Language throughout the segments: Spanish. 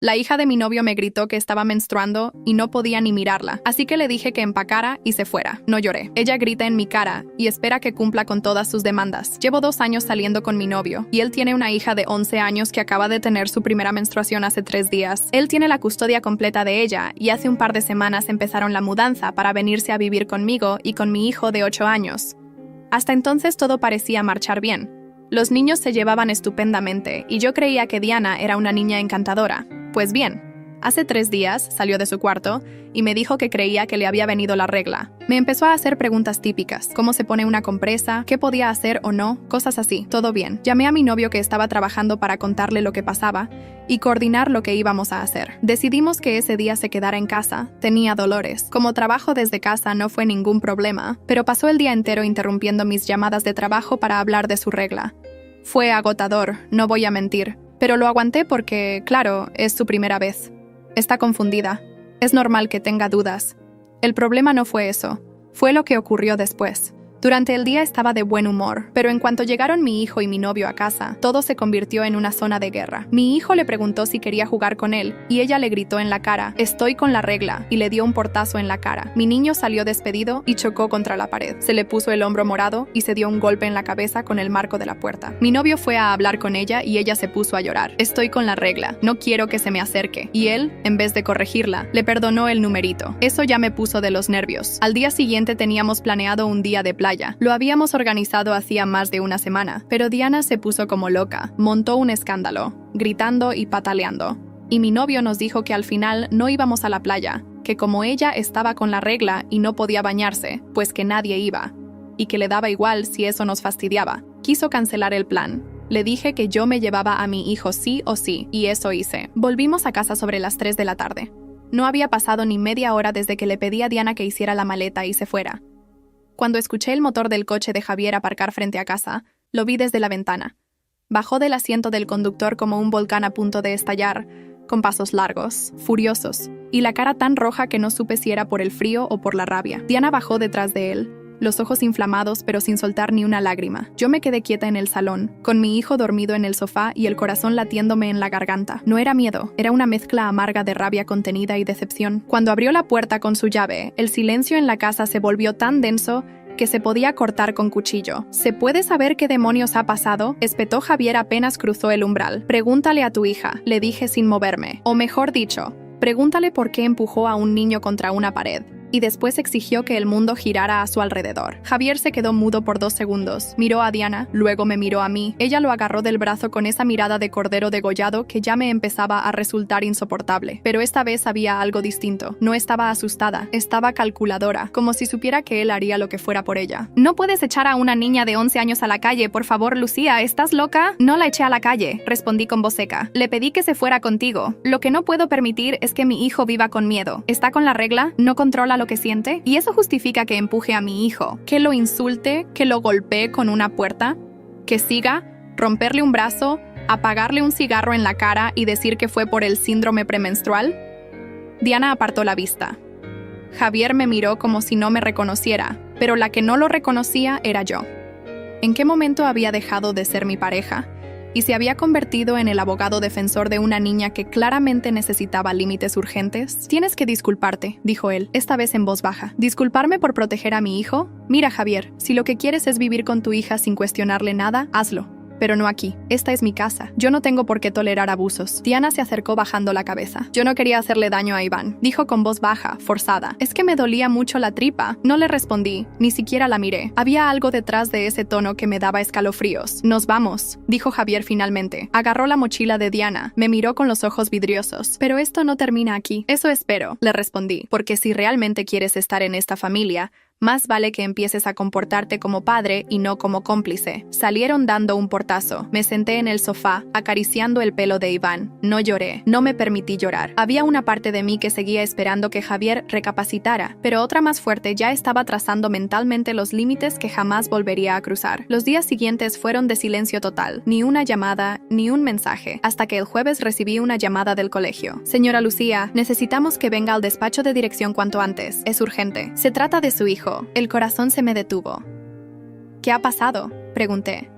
La hija de mi novio me gritó que estaba menstruando y no podía ni mirarla, así que le dije que empacara y se fuera. No lloré. Ella grita en mi cara y espera que cumpla con todas sus demandas. Llevo 2 años saliendo con mi novio y él tiene una hija de 11 años que acaba de tener su primera menstruación hace 3 días. Él tiene la custodia completa de ella y hace un par de semanas empezaron la mudanza para venirse a vivir conmigo y con mi hijo de 8 años. Hasta entonces todo parecía marchar bien. Los niños se llevaban estupendamente y yo creía que Diana era una niña encantadora. Pues bien, hace 3 días salió de su cuarto y me dijo que creía que le había venido la regla. Me empezó a hacer preguntas típicas, cómo se pone una compresa, qué podía hacer o no, cosas así. Todo bien. Llamé a mi novio que estaba trabajando para contarle lo que pasaba y coordinar lo que íbamos a hacer. Decidimos que ese día se quedara en casa. Tenía dolores. Como trabajo desde casa no fue ningún problema, pero pasó el día entero interrumpiendo mis llamadas de trabajo para hablar de su regla. Fue agotador, no voy a mentir. Pero lo aguanté porque, claro, es su primera vez. Está confundida. Es normal que tenga dudas. El problema no fue eso. Fue lo que ocurrió después. Durante el día estaba de buen humor, pero en cuanto llegaron mi hijo y mi novio a casa, todo se convirtió en una zona de guerra. Mi hijo le preguntó si quería jugar con él, y ella le gritó en la cara, «Estoy con la regla», y le dio un portazo en la cara. Mi niño salió despedido y chocó contra la pared. Se le puso el hombro morado y se dio un golpe en la cabeza con el marco de la puerta. Mi novio fue a hablar con ella y ella se puso a llorar. «Estoy con la regla, no quiero que se me acerque». Y él, en vez de corregirla, le perdonó el numerito. Eso ya me puso de los nervios. Al día siguiente teníamos planeado un día de playa. Lo habíamos organizado hacía más de una semana, pero Diana se puso como loca, montó un escándalo, gritando y pataleando. Y mi novio nos dijo que al final no íbamos a la playa, que como ella estaba con la regla y no podía bañarse, pues que nadie iba, y que le daba igual si eso nos fastidiaba. Quiso cancelar el plan. Le dije que yo me llevaba a mi hijo sí o sí, y eso hice. Volvimos a casa sobre las 3 de la tarde. No había pasado ni media hora desde que le pedí a Diana que hiciera la maleta y se fuera. Cuando escuché el motor del coche de Javier aparcar frente a casa, lo vi desde la ventana. Bajó del asiento del conductor como un volcán a punto de estallar, con pasos largos, furiosos, y la cara tan roja que no supe si era por el frío o por la rabia. Diana bajó detrás de él, los ojos inflamados pero sin soltar ni una lágrima. Yo me quedé quieta en el salón, con mi hijo dormido en el sofá y el corazón latiéndome en la garganta. No era miedo, era una mezcla amarga de rabia contenida y decepción. Cuando abrió la puerta con su llave, el silencio en la casa se volvió tan denso que se podía cortar con cuchillo. ¿Se puede saber qué demonios ha pasado?, espetó Javier apenas cruzó el umbral. Pregúntale a tu hija, le dije sin moverme. O mejor dicho, pregúntale por qué empujó a un niño contra una pared. Y después exigió que el mundo girara a su alrededor. Javier se quedó mudo por 2 segundos. Miró a Diana, luego me miró a mí. Ella lo agarró del brazo con esa mirada de cordero degollado que ya me empezaba a resultar insoportable. Pero esta vez había algo distinto. No estaba asustada, estaba calculadora, como si supiera que él haría lo que fuera por ella. «No puedes echar a una niña de 11 años a la calle, por favor, Lucía, ¿estás loca?» «No la eché a la calle», respondí con voz seca. «Le pedí que se fuera contigo. Lo que no puedo permitir es que mi hijo viva con miedo. ¿Está con la regla? ¿No controla lo que siente? ¿Y eso justifica que empuje a mi hijo? ¿Que lo insulte? ¿Que lo golpee con una puerta? ¿Que siga? ¿Romperle un brazo? ¿Apagarle un cigarro en la cara y decir que fue por el síndrome premenstrual?» Diana apartó la vista. Javier me miró como si no me reconociera, pero la que no lo reconocía era yo. ¿En qué momento había dejado de ser mi pareja? ¿Y se había convertido en el abogado defensor de una niña que claramente necesitaba límites urgentes? «Tienes que disculparte», dijo él, esta vez en voz baja. «¿Disculparme por proteger a mi hijo? Mira, Javier, si lo que quieres es vivir con tu hija sin cuestionarle nada, hazlo. Pero no aquí. Esta es mi casa. Yo no tengo por qué tolerar abusos». Diana se acercó bajando la cabeza. «Yo no quería hacerle daño a Iván», dijo con voz baja, forzada. «Es que me dolía mucho la tripa». No le respondí, ni siquiera la miré. Había algo detrás de ese tono que me daba escalofríos. «Nos vamos», dijo Javier finalmente. Agarró la mochila de Diana, me miró con los ojos vidriosos. «Pero esto no termina aquí». «Eso espero», le respondí, «porque si realmente quieres estar en esta familia, más vale que empieces a comportarte como padre y no como cómplice». Salieron dando un portazo. Me senté en el sofá, acariciando el pelo de Iván. No lloré, no me permití llorar. Había una parte de mí que seguía esperando que Javier recapacitara, pero otra más fuerte ya estaba trazando mentalmente los límites que jamás volvería a cruzar. Los días siguientes fueron de silencio total. Ni una llamada, ni un mensaje, hasta que el jueves recibí una llamada del colegio. «Señora Lucía, necesitamos que venga al despacho de dirección cuanto antes. Es urgente. Se trata de su hijo». El corazón se me detuvo. «¿Qué ha pasado?», pregunté.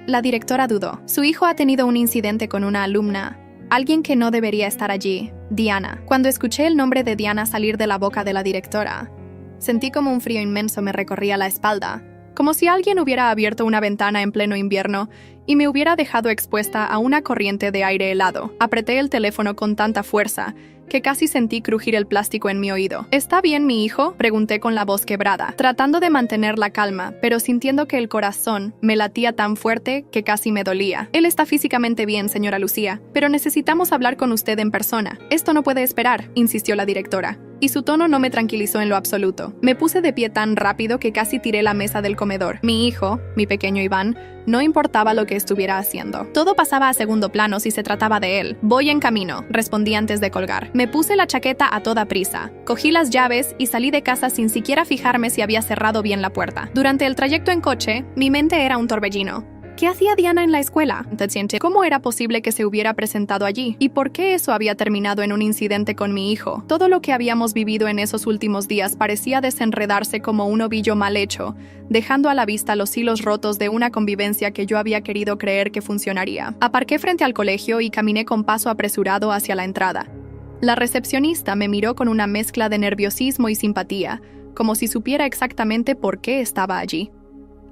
La directora dudó. «Su hijo ha tenido un incidente con una alumna. Alguien que no debería estar allí. Diana. Cuando escuché el nombre de Diana salir de la boca de la directora, sentí como un frío inmenso me recorría la espalda, como si alguien hubiera abierto una ventana en pleno invierno y me hubiera dejado expuesta a una corriente de aire helado. Apreté el teléfono con tanta fuerza que casi sentí crujir el plástico en mi oído. ¿Está bien mi hijo?, pregunté con la voz quebrada, tratando de mantener la calma, pero sintiendo que el corazón me latía tan fuerte que casi me dolía. Él está físicamente bien, señora Lucía, pero necesitamos hablar con usted en persona. Esto no puede esperar, insistió la directora, y su tono no me tranquilizó en lo absoluto. Me puse de pie tan rápido que casi tiré la mesa del comedor. Mi hijo, mi pequeño Iván, no importaba lo que estuviera haciendo. Todo pasaba a segundo plano si se trataba de él. Voy en camino, respondí antes de colgar. Me puse la chaqueta a toda prisa, cogí las llaves y salí de casa sin siquiera fijarme si había cerrado bien la puerta. Durante el trayecto en coche, mi mente era un torbellino. ¿Qué hacía Diana en la escuela? ¿Cómo era posible que se hubiera presentado allí? ¿Y por qué eso había terminado en un incidente con mi hijo? Todo lo que habíamos vivido en esos últimos días parecía desenredarse como un ovillo mal hecho, dejando a la vista los hilos rotos de una convivencia que yo había querido creer que funcionaría. Aparqué frente al colegio y caminé con paso apresurado hacia la entrada. La recepcionista me miró con una mezcla de nerviosismo y simpatía, como si supiera exactamente por qué estaba allí.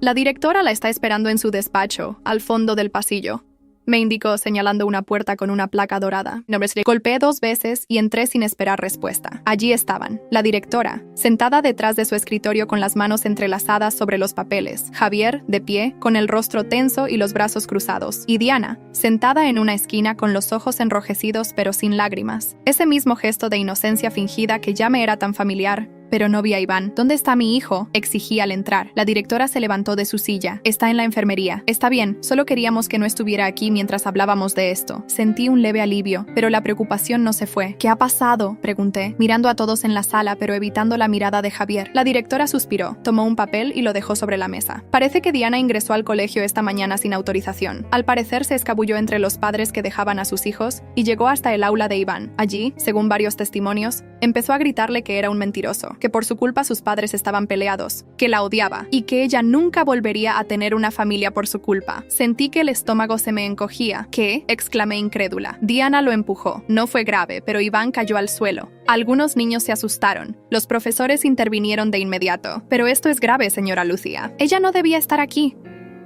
La directora la está esperando en su despacho, al fondo del pasillo, me indicó señalando una puerta con una placa dorada. Golpeé 2 veces y entré sin esperar respuesta. Allí estaban, la directora, sentada detrás de su escritorio con las manos entrelazadas sobre los papeles, Javier, de pie, con el rostro tenso y los brazos cruzados, y Diana, sentada en una esquina con los ojos enrojecidos pero sin lágrimas. Ese mismo gesto de inocencia fingida que ya me era tan familiar. Pero no vi a Iván. ¿Dónde está mi hijo?, exigí al entrar. La directora se levantó de su silla. Está en la enfermería. Está bien, solo queríamos que no estuviera aquí mientras hablábamos de esto. Sentí un leve alivio, pero la preocupación no se fue. ¿Qué ha pasado?, pregunté, mirando a todos en la sala pero evitando la mirada de Javier. La directora suspiró, tomó un papel y lo dejó sobre la mesa. Parece que Diana ingresó al colegio esta mañana sin autorización. Al parecer se escabulló entre los padres que dejaban a sus hijos y llegó hasta el aula de Iván. Allí, según varios testimonios, empezó a gritarle que era un mentiroso, que por su culpa sus padres estaban peleados, que la odiaba y que ella nunca volvería a tener una familia por su culpa. Sentí que el estómago se me encogía. ¿Qué?, exclamé incrédula. Diana lo empujó. No fue grave, pero Iván cayó al suelo. Algunos niños se asustaron. Los profesores intervinieron de inmediato. Pero esto es grave, señora Lucía. Ella no debía estar aquí.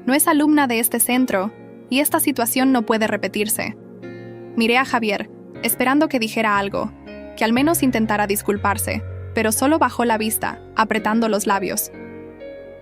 No es alumna de este centro, y esta situación no puede repetirse. Miré a Javier, esperando que dijera algo, que al menos intentara disculparse, pero solo bajó la vista, apretando los labios.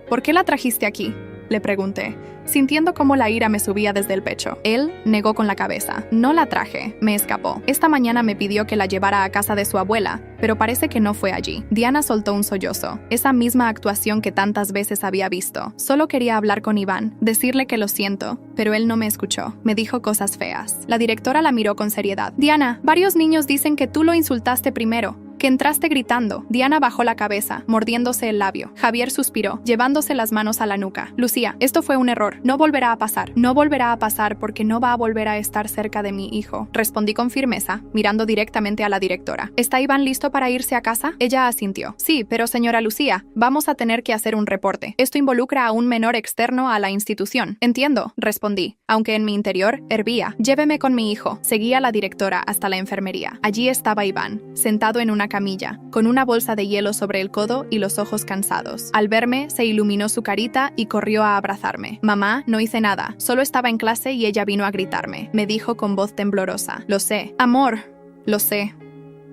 ¿Por qué la trajiste aquí?, le pregunté, sintiendo cómo la ira me subía desde el pecho. Él negó con la cabeza. No la traje, me escapó. Esta mañana me pidió que la llevara a casa de su abuela, pero parece que no fue allí. Diana soltó un sollozo, esa misma actuación que tantas veces había visto. Solo quería hablar con Iván, decirle que lo siento, pero él no me escuchó. Me dijo cosas feas. La directora la miró con seriedad. Diana, varios niños dicen que tú lo insultaste primero, que entraste gritando. Diana bajó la cabeza, mordiéndose el labio. Javier suspiró, llevándose las manos a la nuca. Lucía, esto fue un error. No volverá a pasar. No volverá a pasar porque no va a volver a estar cerca de mi hijo. Respondí con firmeza, mirando directamente a la directora. ¿Está Iván listo para irse a casa? Ella asintió. Sí, pero señora Lucía, vamos a tener que hacer un reporte. Esto involucra a un menor externo a la institución. Entiendo, respondí, aunque en mi interior hervía. Lléveme con mi hijo. Seguí a la directora hasta la enfermería. Allí estaba Iván, sentado en una camilla, con una bolsa de hielo sobre el codo y los ojos cansados. Al verme, se iluminó su carita y corrió a abrazarme. Mamá, no hice nada, solo estaba en clase y ella vino a gritarme, me dijo con voz temblorosa. Lo sé. Amor, lo sé.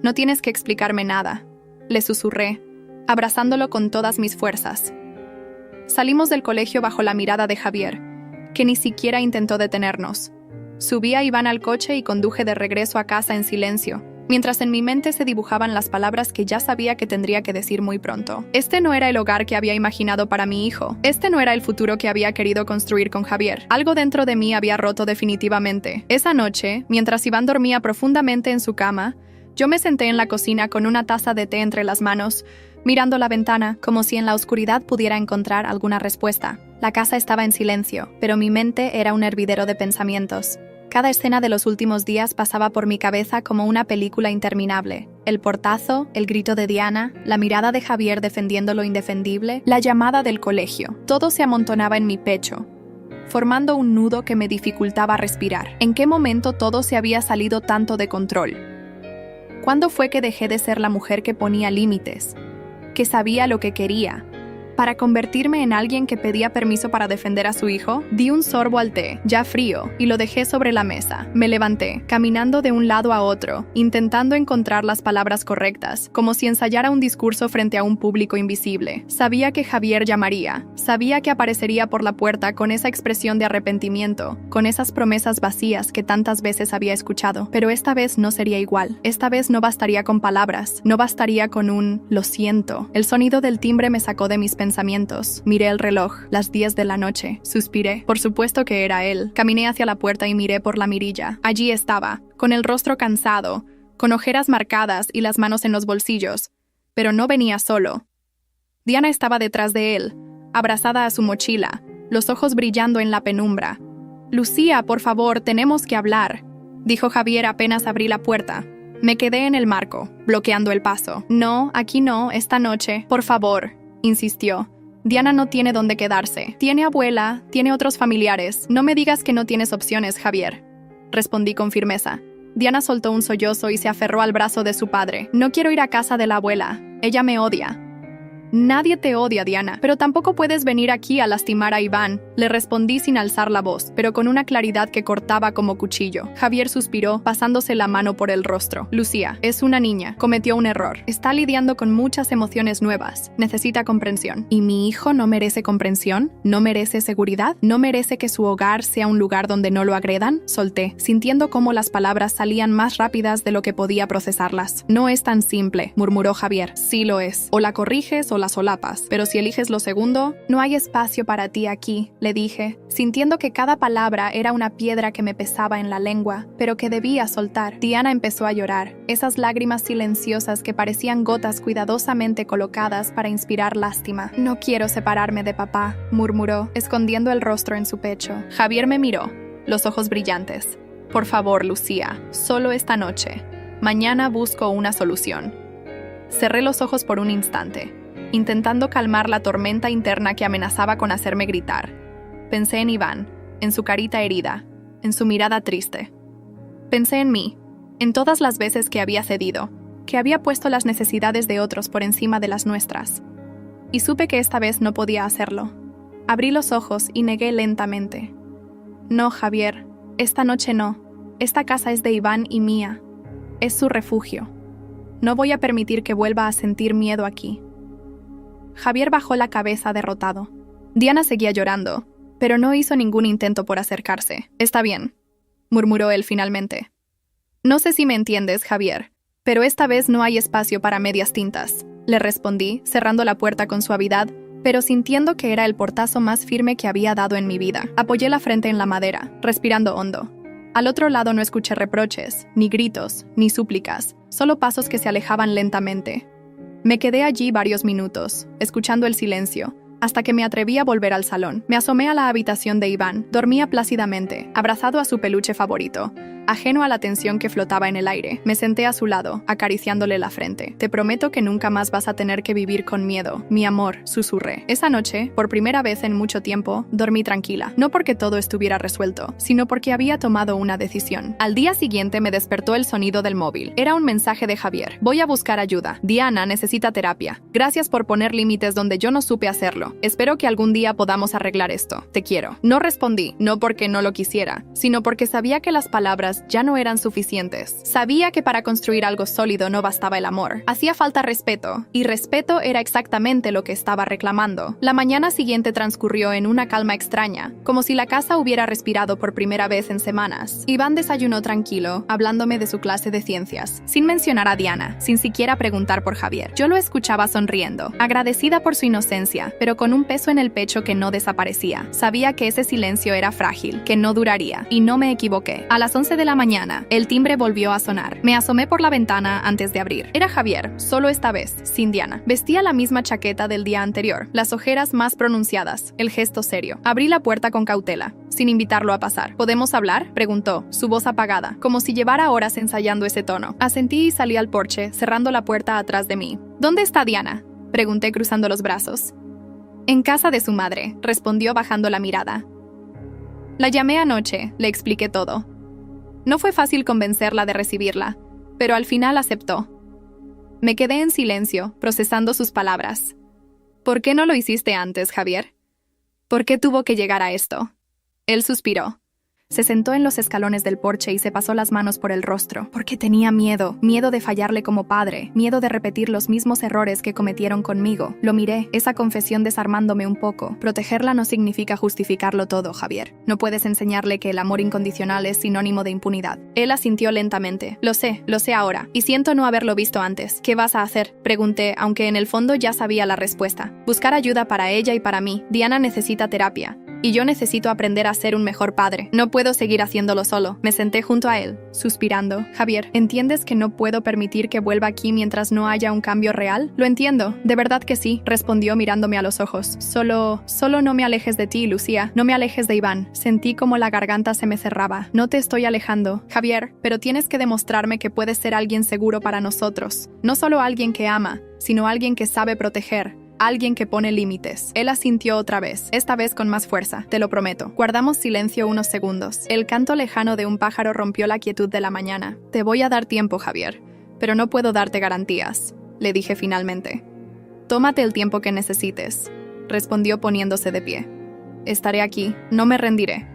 No tienes que explicarme nada, le susurré, abrazándolo con todas mis fuerzas. Salimos del colegio bajo la mirada de Javier, que ni siquiera intentó detenernos. Subí a Iván al coche y conduje de regreso a casa en silencio, mientras en mi mente se dibujaban las palabras que ya sabía que tendría que decir muy pronto. Este no era el hogar que había imaginado para mi hijo. Este no era el futuro que había querido construir con Javier. Algo dentro de mí había roto definitivamente. Esa noche, mientras Iván dormía profundamente en su cama, yo me senté en la cocina con una taza de té entre las manos, mirando la ventana, como si en la oscuridad pudiera encontrar alguna respuesta. La casa estaba en silencio, pero mi mente era un hervidero de pensamientos. Cada escena de los últimos días pasaba por mi cabeza como una película interminable. El portazo, el grito de Diana, la mirada de Javier defendiendo lo indefendible, la llamada del colegio. Todo se amontonaba en mi pecho, formando un nudo que me dificultaba respirar. ¿En qué momento todo se había salido tanto de control? ¿Cuándo fue que dejé de ser la mujer que ponía límites, que sabía lo que quería, para convertirme en alguien que pedía permiso para defender a su hijo? Di un sorbo al té, ya frío, y lo dejé sobre la mesa. Me levanté, caminando de un lado a otro, intentando encontrar las palabras correctas, como si ensayara un discurso frente a un público invisible. Sabía que Javier llamaría, sabía que aparecería por la puerta con esa expresión de arrepentimiento, con esas promesas vacías que tantas veces había escuchado, pero esta vez no sería igual. Esta vez no bastaría con palabras, no bastaría con un «lo siento». El sonido del timbre me sacó de mis pensamientos. Miré el reloj, las 10 de la noche. Suspiré. Por supuesto que era él. Caminé hacia la puerta y miré por la mirilla. Allí estaba, con el rostro cansado, con ojeras marcadas y las manos en los bolsillos. Pero no venía solo. Diana estaba detrás de él, abrazada a su mochila, los ojos brillando en la penumbra. «Lucía, por favor, tenemos que hablar», dijo Javier apenas abrí la puerta. Me quedé en el marco, bloqueando el paso. «No, aquí no, esta noche, por favor», insistió. «Diana no tiene dónde quedarse. Tiene abuela, tiene otros familiares. No me digas que no tienes opciones, Javier», respondí con firmeza. Diana soltó un sollozo y se aferró al brazo de su padre. «No quiero ir a casa de la abuela. Ella me odia». «Nadie te odia, Diana, pero tampoco puedes venir aquí a lastimar a Iván», le respondí sin alzar la voz, pero con una claridad que cortaba como cuchillo. Javier suspiró, pasándose la mano por el rostro. «Lucía, es una niña, cometió un error. Está lidiando con muchas emociones nuevas. Necesita comprensión». ¿Y mi hijo no merece comprensión? ¿No merece seguridad? ¿No merece que su hogar sea un lugar donde no lo agredan? Solté, sintiendo cómo las palabras salían más rápidas de lo que podía procesarlas. «No es tan simple», murmuró Javier. «Sí lo es. O la corriges o la solapas, pero si eliges lo segundo, no hay espacio para ti aquí», le dije, sintiendo que cada palabra era una piedra que me pesaba en la lengua, pero que debía soltar. Diana empezó a llorar, esas lágrimas silenciosas que parecían gotas cuidadosamente colocadas para inspirar lástima. «No quiero separarme de papá», murmuró, escondiendo el rostro en su pecho. Javier me miró, los ojos brillantes. «Por favor, Lucía, solo esta noche. Mañana busco una solución». Cerré los ojos por un instante, intentando calmar la tormenta interna que amenazaba con hacerme gritar. Pensé en Iván, en su carita herida, en su mirada triste. Pensé en mí, en todas las veces que había cedido, que había puesto las necesidades de otros por encima de las nuestras. Y supe que esta vez no podía hacerlo. Abrí los ojos y negué lentamente. «No, Javier, esta noche no. Esta casa es de Iván y mía. Es su refugio. No voy a permitir que vuelva a sentir miedo aquí». Javier bajó la cabeza derrotado. Diana seguía llorando, pero no hizo ningún intento por acercarse. «Está bien», murmuró él finalmente. «No sé si me entiendes, Javier, pero esta vez no hay espacio para medias tintas», le respondí, cerrando la puerta con suavidad, pero sintiendo que era el portazo más firme que había dado en mi vida. Apoyé la frente en la madera, respirando hondo. Al otro lado no escuché reproches, ni gritos, ni súplicas, solo pasos que se alejaban lentamente. Me quedé allí varios minutos, escuchando el silencio, hasta que me atreví a volver al salón. Me asomé a la habitación de Iván. Dormía plácidamente, abrazado a su peluche favorito, ajeno a la tensión que flotaba en el aire. Me senté a su lado, acariciándole la frente. «Te prometo que nunca más vas a tener que vivir con miedo, mi amor», susurré. Esa noche, por primera vez en mucho tiempo, dormí tranquila. No porque todo estuviera resuelto, sino porque había tomado una decisión. Al día siguiente me despertó el sonido del móvil. Era un mensaje de Javier. «Voy a buscar ayuda. Diana necesita terapia. Gracias por poner límites donde yo no supe hacerlo. Espero que algún día podamos arreglar esto. Te quiero». No respondí, no porque no lo quisiera, sino porque sabía que las palabras ya no eran suficientes. Sabía que para construir algo sólido no bastaba el amor. Hacía falta respeto, y respeto era exactamente lo que estaba reclamando. La mañana siguiente transcurrió en una calma extraña, como si la casa hubiera respirado por primera vez en semanas. Iván desayunó tranquilo, hablándome de su clase de ciencias, sin mencionar a Diana, sin siquiera preguntar por Javier. Yo lo escuchaba sonriendo, agradecida por su inocencia, pero con un peso en el pecho que no desaparecía. Sabía que ese silencio era frágil, que no duraría, y no me equivoqué. A las 11 de la mañana, el timbre volvió a sonar. Me asomé por la ventana antes de abrir. Era Javier, solo esta vez, sin Diana. Vestía la misma chaqueta del día anterior, las ojeras más pronunciadas, el gesto serio. Abrí la puerta con cautela, sin invitarlo a pasar. «¿Podemos hablar?», preguntó, su voz apagada, como si llevara horas ensayando ese tono. Asentí y salí al porche, cerrando la puerta atrás de mí. «¿Dónde está Diana?», pregunté cruzando los brazos. «En casa de su madre», respondió bajando la mirada. La llamé anoche, le expliqué todo. No fue fácil convencerla de recibirla, pero al final aceptó. Me quedé en silencio, procesando sus palabras. ¿Por qué no lo hiciste antes, Javier? ¿Por qué tuvo que llegar a esto? Él suspiró. Se sentó en los escalones del porche y se pasó las manos por el rostro, porque tenía miedo de fallarle como padre, miedo de repetir los mismos errores que cometieron conmigo. Lo miré, esa confesión desarmándome un poco. Protegerla no significa justificarlo todo, Javier. No puedes enseñarle que el amor incondicional es sinónimo de impunidad. Él asintió lentamente. Lo sé ahora, y siento no haberlo visto antes. ¿Qué vas a hacer? Pregunté, aunque en el fondo ya sabía la respuesta. Buscar ayuda para ella y para mí. Diana necesita terapia. Y yo necesito aprender a ser un mejor padre. No puedo seguir haciéndolo solo. Me senté junto a él, suspirando. Javier, ¿entiendes que no puedo permitir que vuelva aquí mientras no haya un cambio real? Lo entiendo, de verdad que sí, respondió mirándome a los ojos. Solo no me alejes de ti, Lucía. No me alejes de Iván. Sentí como la garganta se me cerraba. No te estoy alejando, Javier, pero tienes que demostrarme que puedes ser alguien seguro para nosotros. No solo alguien que ama, sino alguien que sabe proteger. Alguien que pone límites. Él asintió otra vez, esta vez con más fuerza, te lo prometo. Guardamos silencio unos segundos. El canto lejano de un pájaro rompió la quietud de la mañana. Te voy a dar tiempo, Javier, pero no puedo darte garantías, le dije finalmente. Tómate el tiempo que necesites, respondió poniéndose de pie. Estaré aquí, no me rendiré.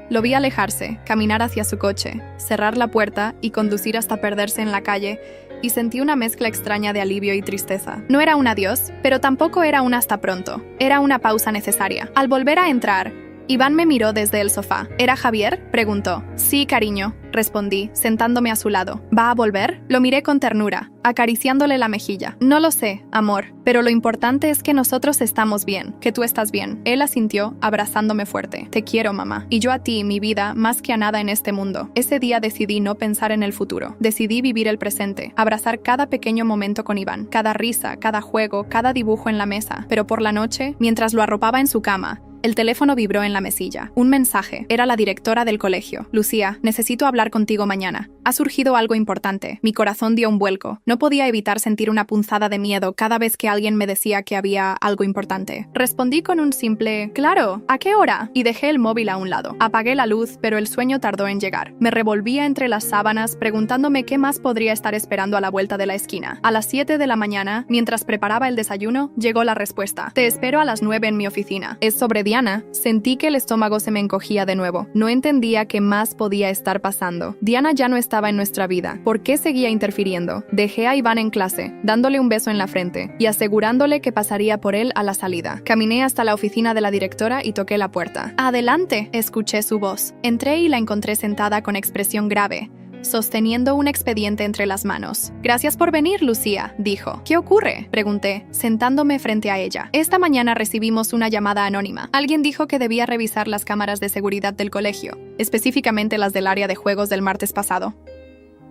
Lo vi alejarse, caminar hacia su coche, cerrar la puerta y conducir hasta perderse en la calle, y sentí una mezcla extraña de alivio y tristeza. No era un adiós, pero tampoco era un hasta pronto. Era una pausa necesaria. Al volver a entrar, Iván me miró desde el sofá. ¿Era Javier?, preguntó. Sí, cariño, respondí, sentándome a su lado. ¿Va a volver? Lo miré con ternura, acariciándole la mejilla. No lo sé, amor, pero lo importante es que nosotros estamos bien, que tú estás bien. Él asintió, abrazándome fuerte. Te quiero, mamá. Y yo a ti, mi vida, más que a nada en este mundo. Ese día decidí no pensar en el futuro. Decidí vivir el presente, abrazar cada pequeño momento con Iván, cada risa, cada juego, cada dibujo en la mesa. Pero por la noche, mientras lo arropaba en su cama, el teléfono vibró en la mesilla. Un mensaje. Era la directora del colegio. Lucía, necesito hablar contigo mañana. Ha surgido algo importante. Mi corazón dio un vuelco. No podía evitar sentir una punzada de miedo cada vez que alguien me decía que había algo importante. Respondí con un simple, claro, ¿a qué hora? Y dejé el móvil a un lado. Apagué la luz, pero el sueño tardó en llegar. Me revolvía entre las sábanas, preguntándome qué más podría estar esperando a la vuelta de la esquina. A las 7 de la mañana, mientras preparaba el desayuno, llegó la respuesta. Te espero a las 9 en mi oficina. Es sobre Diana. Sentí que el estómago se me encogía de nuevo. No entendía qué más podía estar pasando. Diana ya no estaba en nuestra vida. ¿Por qué seguía interfiriendo? Dejé a Iván en clase, dándole un beso en la frente y asegurándole que pasaría por él a la salida. Caminé hasta la oficina de la directora y toqué la puerta. ¡Adelante!, escuché su voz. Entré y la encontré sentada con expresión grave, sosteniendo un expediente entre las manos. Gracias por venir, Lucía, dijo. ¿Qué ocurre?, pregunté, sentándome frente a ella. Esta mañana recibimos una llamada anónima. Alguien dijo que debía revisar las cámaras de seguridad del colegio, específicamente las del área de juegos del martes pasado.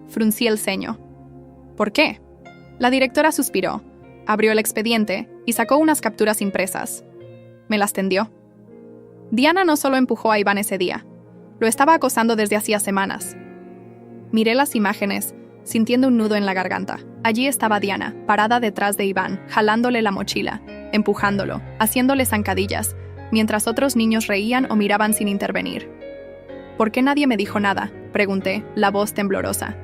Fruncí el ceño. ¿Por qué? La directora suspiró, abrió el expediente y sacó unas capturas impresas. Me las tendió. Diana no solo empujó a Iván ese día, lo estaba acosando desde hacía semanas. Miré las imágenes, sintiendo un nudo en la garganta. Allí estaba Diana, parada detrás de Iván, jalándole la mochila, empujándolo, haciéndole zancadillas, mientras otros niños reían o miraban sin intervenir. ¿Por qué nadie me dijo nada?, pregunté, la voz temblorosa.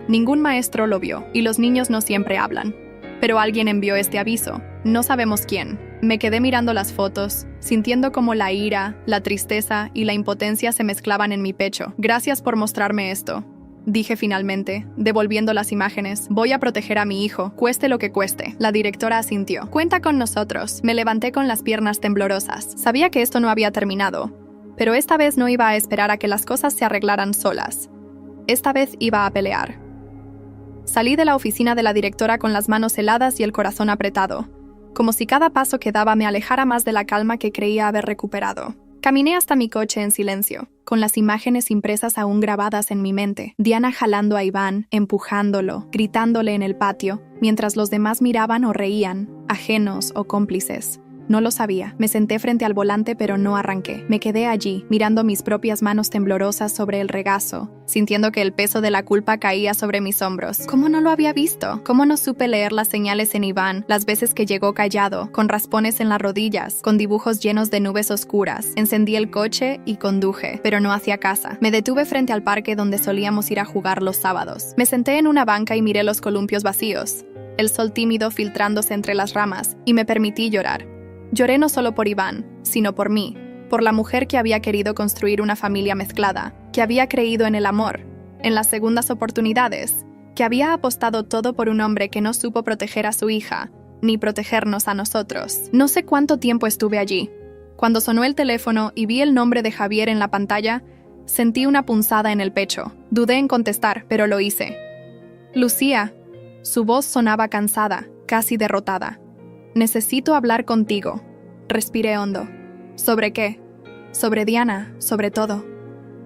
Ningún maestro lo vio, y los niños no siempre hablan. Pero alguien envió este aviso. No sabemos quién. Me quedé mirando las fotos, sintiendo como la ira, la tristeza y la impotencia se mezclaban en mi pecho. Gracias por mostrarme esto, dije finalmente, devolviendo las imágenes. Voy a proteger a mi hijo, cueste lo que cueste. La directora asintió. Cuenta con nosotros. Me levanté con las piernas temblorosas. Sabía que esto no había terminado, pero esta vez no iba a esperar a que las cosas se arreglaran solas. Esta vez iba a pelear. Salí de la oficina de la directora con las manos heladas y el corazón apretado, como si cada paso que daba me alejara más de la calma que creía haber recuperado. Caminé hasta mi coche en silencio, con las imágenes impresas aún grabadas en mi mente. Diana jalando a Iván, empujándolo, gritándole en el patio, mientras los demás miraban o reían, ajenos o cómplices. No lo sabía. Me senté frente al volante pero no arranqué. Me quedé allí, mirando mis propias manos temblorosas sobre el regazo, sintiendo que el peso de la culpa caía sobre mis hombros. ¿Cómo no lo había visto? ¿Cómo no supe leer las señales en Iván, las veces que llegó callado, con raspones en las rodillas, con dibujos llenos de nubes oscuras? Encendí el coche y conduje, pero no hacia casa. Me detuve frente al parque donde solíamos ir a jugar los sábados. Me senté en una banca y miré los columpios vacíos, el sol tímido filtrándose entre las ramas, y me permití llorar. Lloré no solo por Iván, sino por mí, por la mujer que había querido construir una familia mezclada, que había creído en el amor, en las segundas oportunidades, que había apostado todo por un hombre que no supo proteger a su hija, ni protegernos a nosotros. No sé cuánto tiempo estuve allí. Cuando sonó el teléfono y vi el nombre de Javier en la pantalla, sentí una punzada en el pecho. Dudé en contestar, pero lo hice. Lucía. Su voz sonaba cansada, casi derrotada. Necesito hablar contigo. Respiré hondo. ¿Sobre qué? Sobre Diana, sobre todo.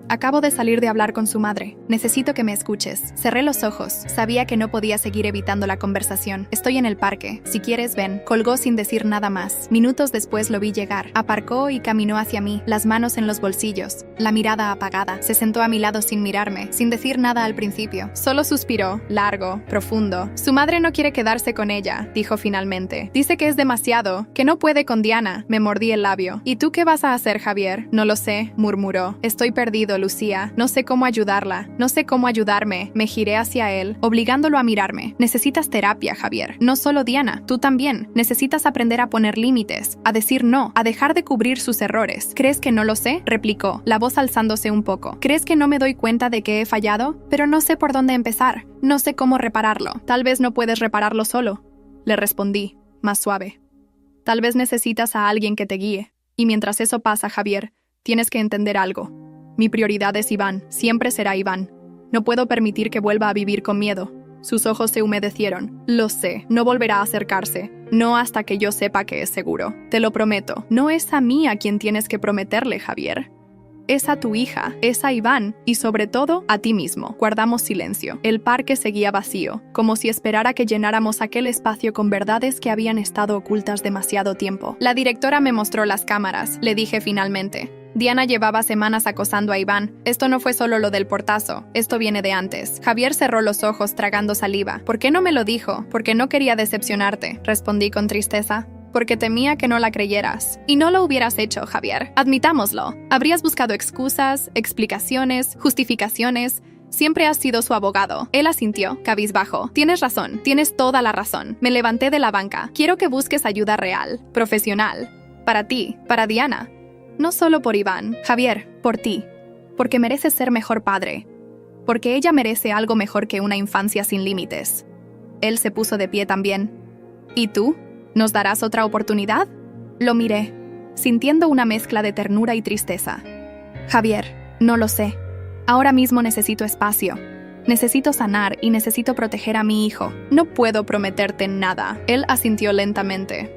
Acabo de salir de hablar con su madre. Necesito que me escuches. Cerré los ojos. Sabía que no podía seguir evitando la conversación. Estoy en el parque. Si quieres, ven. Colgó sin decir nada más. Minutos después lo vi llegar. Aparcó y caminó hacia mí, las manos en los bolsillos, la mirada apagada. Se sentó a mi lado sin mirarme, sin decir nada al principio. Solo suspiró, largo, profundo. Su madre no quiere quedarse con ella, dijo finalmente. Dice que es demasiado, que no puede con Diana. Me mordí el labio. ¿Y tú qué vas a hacer, Javier? No lo sé, murmuró. Estoy perdido, Lucía. No sé cómo ayudarla. No sé cómo ayudarme. Me giré hacia él, obligándolo a mirarme. Necesitas terapia, Javier. No solo Diana, tú también. Necesitas aprender a poner límites, a decir no, a dejar de cubrir sus errores. ¿Crees que no lo sé? Replicó, la voz alzándose un poco. ¿Crees que no me doy cuenta de que he fallado? Pero no sé por dónde empezar. No sé cómo repararlo. Tal vez no puedes repararlo solo. Le respondí, más suave. Tal vez necesitas a alguien que te guíe. Y mientras eso pasa, Javier, tienes que entender algo. Mi prioridad es Iván, siempre será Iván. No puedo permitir que vuelva a vivir con miedo. Sus ojos se humedecieron. Lo sé, no volverá a acercarse. No hasta que yo sepa que es seguro. Te lo prometo. No es a mí a quien tienes que prometerle, Javier. Es a tu hija, es a Iván y sobre todo a ti mismo. Guardamos silencio. El parque seguía vacío, como si esperara que llenáramos aquel espacio con verdades que habían estado ocultas demasiado tiempo. La directora me mostró las cámaras, le dije finalmente. Diana llevaba semanas acosando a Iván. Esto no fue solo lo del portazo, esto viene de antes. Javier cerró los ojos tragando saliva. ¿Por qué no me lo dijo? Porque no quería decepcionarte, respondí con tristeza. Porque temía que no la creyeras. Y no lo hubieras hecho, Javier. Admitámoslo. Habrías buscado excusas, explicaciones, justificaciones. Siempre has sido su abogado. Él asintió, cabizbajo. Tienes razón, tienes toda la razón. Me levanté de la banca. Quiero que busques ayuda real, profesional. Para ti, para Diana. No solo por Iván, Javier, por ti. Porque mereces ser mejor padre. Porque ella merece algo mejor que una infancia sin límites. Él se puso de pie también. ¿Y tú? ¿Nos darás otra oportunidad? Lo miré, sintiendo una mezcla de ternura y tristeza. Javier, no lo sé. Ahora mismo necesito espacio. Necesito sanar y necesito proteger a mi hijo. No puedo prometerte nada. Él asintió lentamente.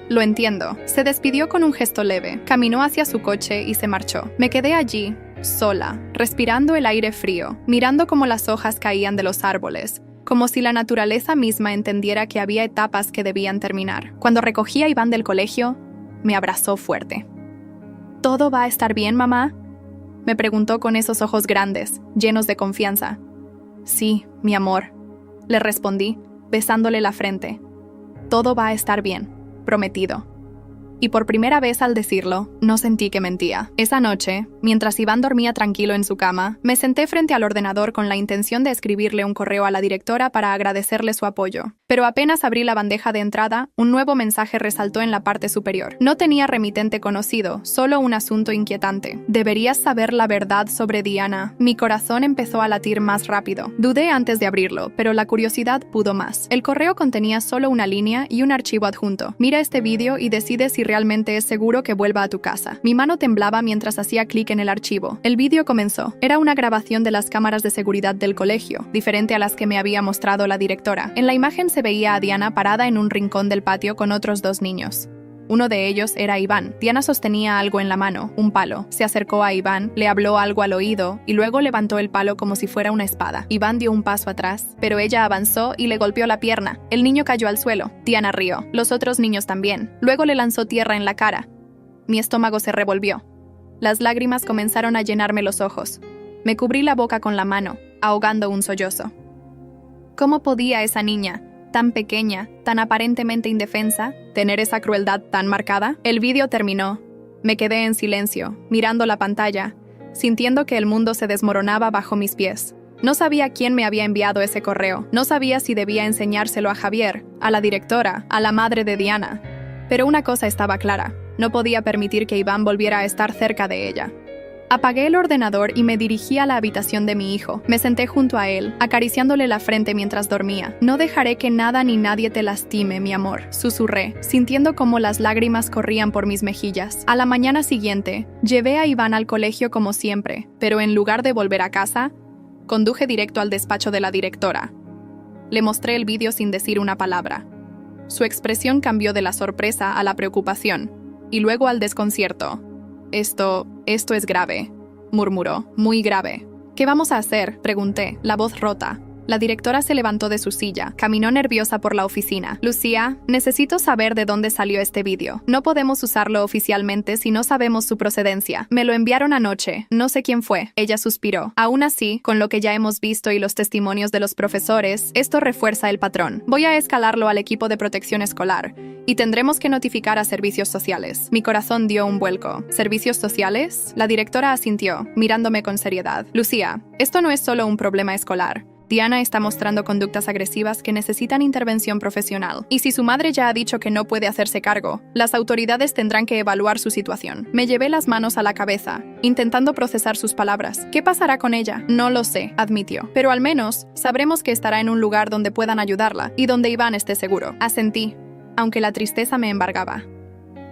Lo entiendo. Se despidió con un gesto leve, caminó hacia su coche y se marchó. Me quedé allí, sola, respirando el aire frío, mirando cómo las hojas caían de los árboles, como si la naturaleza misma entendiera que había etapas que debían terminar. Cuando recogí a Iván del colegio, me abrazó fuerte. ¿Todo va a estar bien, mamá?, me preguntó con esos ojos grandes, llenos de confianza. Sí, mi amor, le respondí, besándole la frente. Todo va a estar bien, prometido. Y por primera vez al decirlo, no sentí que mentía. Esa noche, mientras Iván dormía tranquilo en su cama, me senté frente al ordenador con la intención de escribirle un correo a la directora para agradecerle su apoyo. Pero apenas abrí la bandeja de entrada, un nuevo mensaje resaltó en la parte superior. No tenía remitente conocido, solo un asunto inquietante. Deberías saber la verdad sobre Diana. Mi corazón empezó a latir más rápido. Dudé antes de abrirlo, pero la curiosidad pudo más. El correo contenía solo una línea y un archivo adjunto. Mira este vídeo y decide si realmente es seguro que vuelva a tu casa. Mi mano temblaba mientras hacía clic en el archivo. El vídeo comenzó. Era una grabación de las cámaras de seguridad del colegio, diferente a las que me había mostrado la directora. En la imagen se veía a Diana parada en un rincón del patio con otros 2 niños. Uno de ellos era Iván. Diana sostenía algo en la mano, un palo. Se acercó a Iván, le habló algo al oído y luego levantó el palo como si fuera una espada. Iván dio un paso atrás, pero ella avanzó y le golpeó la pierna. El niño cayó al suelo. Diana rió. Los otros niños también. Luego le lanzó tierra en la cara. Mi estómago se revolvió. Las lágrimas comenzaron a llenarme los ojos. Me cubrí la boca con la mano, ahogando un sollozo. ¿Cómo podía esa niña, tan pequeña, tan aparentemente indefensa, tener esa crueldad tan marcada? El vídeo terminó. Me quedé en silencio, mirando la pantalla, sintiendo que el mundo se desmoronaba bajo mis pies. No sabía quién me había enviado ese correo. No sabía si debía enseñárselo a Javier, a la directora, a la madre de Diana. Pero una cosa estaba clara. No podía permitir que Iván volviera a estar cerca de ella. Apagué el ordenador y me dirigí a la habitación de mi hijo. Me senté junto a él, acariciándole la frente mientras dormía. No dejaré que nada ni nadie te lastime, mi amor, susurré, sintiendo cómo las lágrimas corrían por mis mejillas. A la mañana siguiente, llevé a Iván al colegio como siempre, pero en lugar de volver a casa, conduje directo al despacho de la directora. Le mostré el vídeo sin decir una palabra. Su expresión cambió de la sorpresa a la preocupación, y luego al desconcierto. Esto es grave, murmuró, muy grave. ¿Qué vamos a hacer?, pregunté, la voz rota. La directora se levantó de su silla, caminó nerviosa por la oficina. Lucía, necesito saber de dónde salió este vídeo. No podemos usarlo oficialmente si no sabemos su procedencia. Me lo enviaron anoche, no sé quién fue. Ella suspiró. Aún así, con lo que ya hemos visto y los testimonios de los profesores, esto refuerza el patrón. Voy a escalarlo al equipo de protección escolar y tendremos que notificar a servicios sociales. Mi corazón dio un vuelco. ¿Servicios sociales? La directora asintió, mirándome con seriedad. Lucía, esto no es solo un problema escolar. Diana está mostrando conductas agresivas que necesitan intervención profesional. Y si su madre ya ha dicho que no puede hacerse cargo, las autoridades tendrán que evaluar su situación. Me llevé las manos a la cabeza, intentando procesar sus palabras. ¿Qué pasará con ella? No lo sé, admitió. Pero al menos sabremos que estará en un lugar donde puedan ayudarla y donde Iván esté seguro. Asentí, aunque la tristeza me embargaba.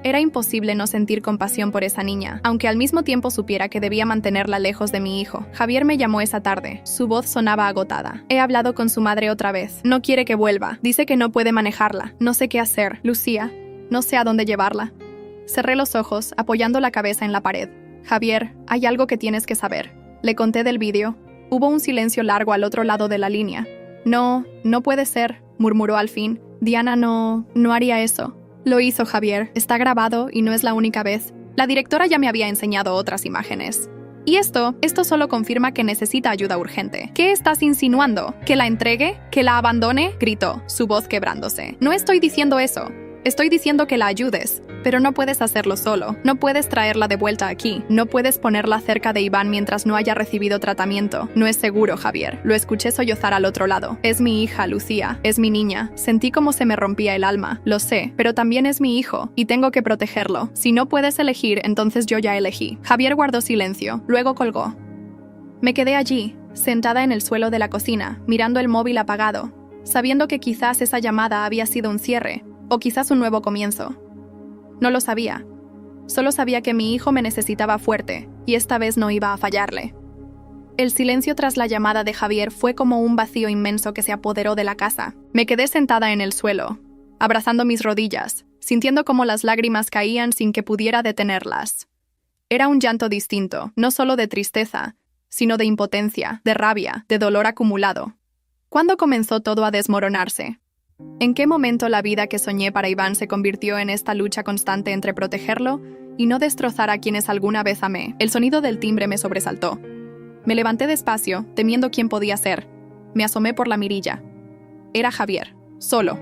Era imposible no sentir compasión por esa niña, aunque al mismo tiempo supiera que debía mantenerla lejos de mi hijo. Javier me llamó esa tarde. Su voz sonaba agotada. He hablado con su madre otra vez. No quiere que vuelva. Dice que no puede manejarla. No sé qué hacer. Lucía, no sé a dónde llevarla. Cerré los ojos, apoyando la cabeza en la pared. Javier, hay algo que tienes que saber. Le conté del vídeo. Hubo un silencio largo al otro lado de la línea. No puede ser, murmuró al fin. Diana no haría eso. Lo hizo Javier, está grabado y no es la única vez. La directora ya me había enseñado otras imágenes. Y esto solo confirma que necesita ayuda urgente. ¿Qué estás insinuando? ¿Que la entregue? ¿Que la abandone? Gritó, su voz quebrándose. No estoy diciendo eso. Estoy diciendo que la ayudes, pero no puedes hacerlo solo. No puedes traerla de vuelta aquí. No puedes ponerla cerca de Iván mientras no haya recibido tratamiento. No es seguro, Javier. Lo escuché sollozar al otro lado. Es mi hija, Lucía. Es mi niña. Sentí como se me rompía el alma. Lo sé, pero también es mi hijo, y tengo que protegerlo. Si no puedes elegir, entonces yo ya elegí. Javier guardó silencio. Luego colgó. Me quedé allí, sentada en el suelo de la cocina, mirando el móvil apagado, sabiendo que quizás esa llamada había sido un cierre, o quizás un nuevo comienzo. No lo sabía. Solo sabía que mi hijo me necesitaba fuerte, y esta vez no iba a fallarle. El silencio tras la llamada de Javier fue como un vacío inmenso que se apoderó de la casa. Me quedé sentada en el suelo, abrazando mis rodillas, sintiendo como las lágrimas caían sin que pudiera detenerlas. Era un llanto distinto, no solo de tristeza, sino de impotencia, de rabia, de dolor acumulado. ¿Cuándo comenzó todo a desmoronarse? ¿En qué momento la vida que soñé para Iván se convirtió en esta lucha constante entre protegerlo y no destrozar a quienes alguna vez amé? El sonido del timbre me sobresaltó. Me levanté despacio, temiendo quién podía ser. Me asomé por la mirilla. Era Javier, solo.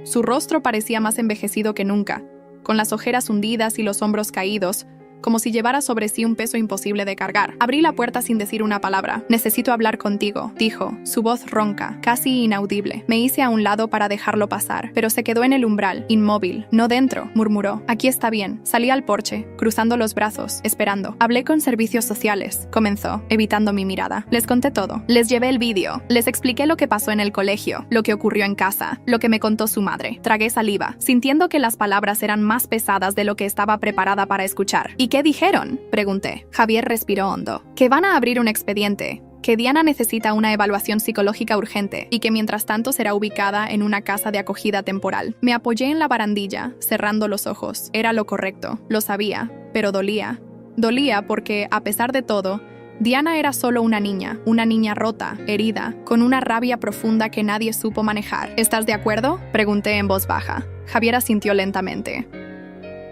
Su rostro parecía más envejecido que nunca, con las ojeras hundidas y los hombros caídos, como si llevara sobre sí un peso imposible de cargar. Abrí la puerta sin decir una palabra. «Necesito hablar contigo», dijo, su voz ronca, casi inaudible. Me hice a un lado para dejarlo pasar, pero se quedó en el umbral, inmóvil. «No dentro», murmuró. «Aquí está bien». Salí al porche, cruzando los brazos, esperando. «Hablé con servicios sociales», comenzó, evitando mi mirada. Les conté todo. Les llevé el vídeo. Les expliqué lo que pasó en el colegio, lo que ocurrió en casa, lo que me contó su madre. Tragué saliva, sintiendo que las palabras eran más pesadas de lo que estaba preparada para escuchar. ¿Y qué dijeron?, pregunté. Javier respiró hondo. Que van a abrir un expediente, que Diana necesita una evaluación psicológica urgente y que mientras tanto será ubicada en una casa de acogida temporal. Me apoyé en la barandilla, cerrando los ojos. Era lo correcto, lo sabía, pero dolía. Dolía porque, a pesar de todo, Diana era solo una niña rota, herida, con una rabia profunda que nadie supo manejar. ¿Estás de acuerdo?, pregunté en voz baja. Javier asintió lentamente.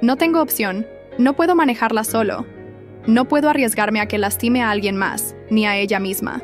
No tengo opción. No puedo manejarla solo. No puedo arriesgarme a que lastime a alguien más, ni a ella misma.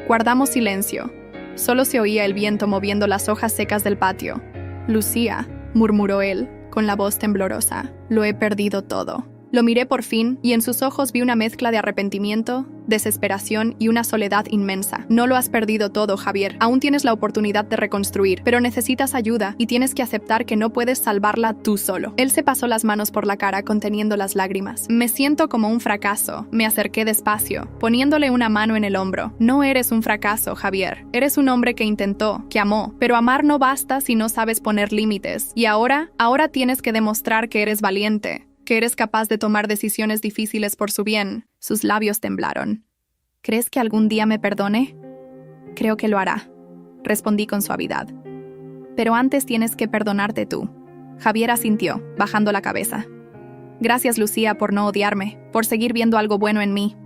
Guardamos silencio. Solo se oía el viento moviendo las hojas secas del patio. Lucía, murmuró él, con la voz temblorosa. Lo he perdido todo. Lo miré por fin y en sus ojos vi una mezcla de arrepentimiento, desesperación y una soledad inmensa. No lo has perdido todo, Javier. Aún tienes la oportunidad de reconstruir, pero necesitas ayuda y tienes que aceptar que no puedes salvarla tú solo. Él se pasó las manos por la cara conteniendo las lágrimas. Me siento como un fracaso. Me acerqué despacio, poniéndole una mano en el hombro. No eres un fracaso, Javier. Eres un hombre que intentó, que amó, pero amar no basta si no sabes poner límites. Y ahora tienes que demostrar que eres valiente, que eres capaz de tomar decisiones difíciles por su bien. Sus labios temblaron. ¿Crees que algún día me perdone? Creo que lo hará, respondí con suavidad. Pero antes tienes que perdonarte tú. Javier asintió, bajando la cabeza. Gracias, Lucía, por no odiarme, por seguir viendo algo bueno en mí.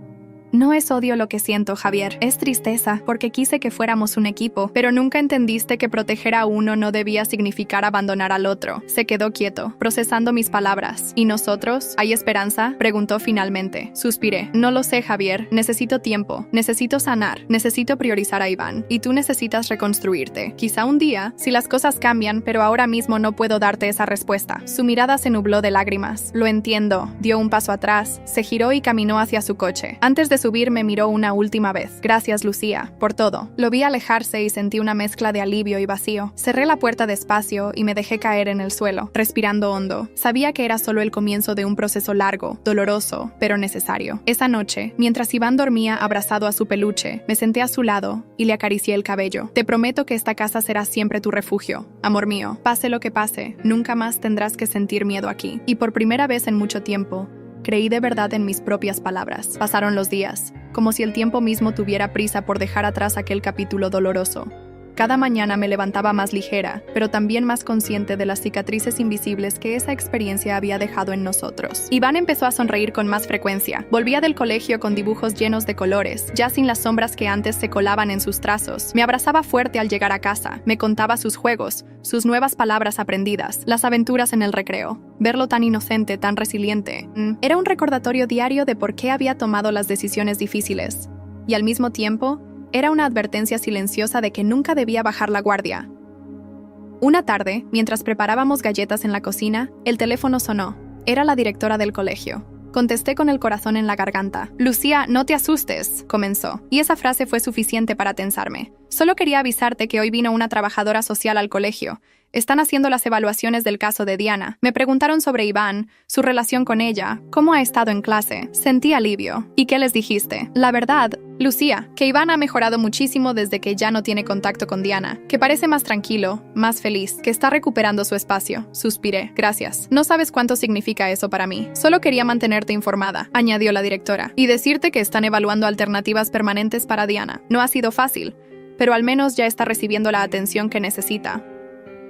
No es odio lo que siento, Javier, es tristeza, porque quise que fuéramos un equipo, pero nunca entendiste que proteger a uno no debía significar abandonar al otro. Se quedó quieto, procesando mis palabras. ¿Y nosotros? ¿Hay esperanza?, preguntó finalmente. Suspiré. No lo sé, Javier. Necesito tiempo. Necesito sanar. Necesito priorizar a Iván. Y tú necesitas reconstruirte. Quizá un día, si las cosas cambian, pero ahora mismo no puedo darte esa respuesta. Su mirada se nubló de lágrimas. Lo entiendo. Dio un paso atrás, se giró y caminó hacia su coche. Antes de subir me miró una última vez. Gracias, Lucía, por todo. Lo vi alejarse y sentí una mezcla de alivio y vacío. Cerré la puerta despacio y me dejé caer en el suelo, respirando hondo. Sabía que era solo el comienzo de un proceso largo, doloroso, pero necesario. Esa noche, mientras Iván dormía abrazado a su peluche, me senté a su lado y le acaricié el cabello. Te prometo que esta casa será siempre tu refugio, amor mío. Pase lo que pase, nunca más tendrás que sentir miedo aquí. Y por primera vez en mucho tiempo, creí de verdad en mis propias palabras. Pasaron los días, como si el tiempo mismo tuviera prisa por dejar atrás aquel capítulo doloroso. Cada mañana me levantaba más ligera, pero también más consciente de las cicatrices invisibles que esa experiencia había dejado en nosotros. Iván empezó a sonreír con más frecuencia. Volvía del colegio con dibujos llenos de colores, ya sin las sombras que antes se colaban en sus trazos. Me abrazaba fuerte al llegar a casa, me contaba sus juegos, sus nuevas palabras aprendidas, las aventuras en el recreo. Verlo tan inocente, tan resiliente, era un recordatorio diario de por qué había tomado las decisiones difíciles. Y al mismo tiempo, era una advertencia silenciosa de que nunca debía bajar la guardia. Una tarde, mientras preparábamos galletas en la cocina, el teléfono sonó. Era la directora del colegio. Contesté con el corazón en la garganta. Lucía, no te asustes, comenzó. Y esa frase fue suficiente para tensarme. Solo quería avisarte que hoy vino una trabajadora social al colegio. Están haciendo las evaluaciones del caso de Diana. Me preguntaron sobre Iván, su relación con ella, cómo ha estado en clase. Sentí alivio. ¿Y qué les dijiste? La verdad, Lucía, que Iván ha mejorado muchísimo desde que ya no tiene contacto con Diana, que parece más tranquilo, más feliz, que está recuperando su espacio. Suspiré. Gracias. No sabes cuánto significa eso para mí. Solo quería mantenerte informada, añadió la directora, y decirte que están evaluando alternativas permanentes para Diana. No ha sido fácil, pero al menos ya está recibiendo la atención que necesita.